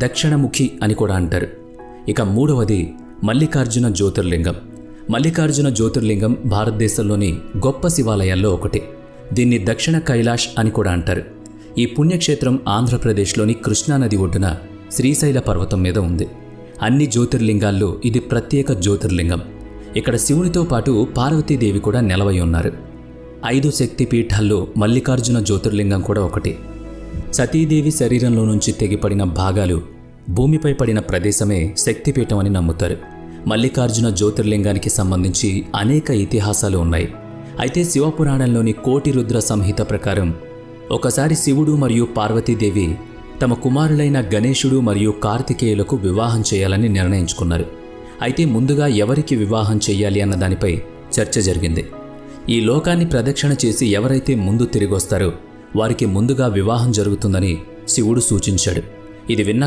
దక్షిణముఖి అని కూడా అంటారు. ఇక మూడవది మల్లికార్జున జ్యోతిర్లింగం. మల్లికార్జున జ్యోతిర్లింగం భారతదేశంలోని గొప్ప శివాలయాల్లో ఒకటి. దీన్ని దక్షిణ కైలాష్ అని కూడా అంటారు. ఈ పుణ్యక్షేత్రం ఆంధ్రప్రదేశ్లోని కృష్ణానది ఒడ్డున శ్రీశైల పర్వతం మీద ఉంది. అన్ని జ్యోతిర్లింగాల్లో ఇది ప్రత్యేక జ్యోతిర్లింగం. ఇక్కడ శివునితో పాటు పార్వతీదేవి కూడా నెలవై ఉన్నారు. 5 శక్తిపీఠాల్లో మల్లికార్జున జ్యోతిర్లింగం కూడా ఒకటి. సతీదేవి శరీరంలో నుంచి తెగిపడిన భాగాలు భూమిపై పడిన ప్రదేశమే శక్తిపీఠం అని నమ్ముతారు. మల్లికార్జున జ్యోతిర్లింగానికి సంబంధించి అనేక ఇతిహాసాలు ఉన్నాయి. అయితే శివపురాణంలోని కోటి రుద్ర సంహిత ప్రకారం ఒకసారి శివుడు మరియు పార్వతీదేవి తమ కుమారులైన గణేశుడు మరియు కార్తికేయులకు వివాహం చేయాలని నిర్ణయించుకున్నారు. అయితే ముందుగా ఎవరికి వివాహం చేయాలి అన్న దానిపై చర్చ జరిగింది. ఈ లోకాన్ని ప్రదక్షిణ చేసి ఎవరైతే ముందు తిరిగొస్తారో వారికి ముందుగా వివాహం జరుగుతుందని శివుడు సూచించాడు. ఇది విన్న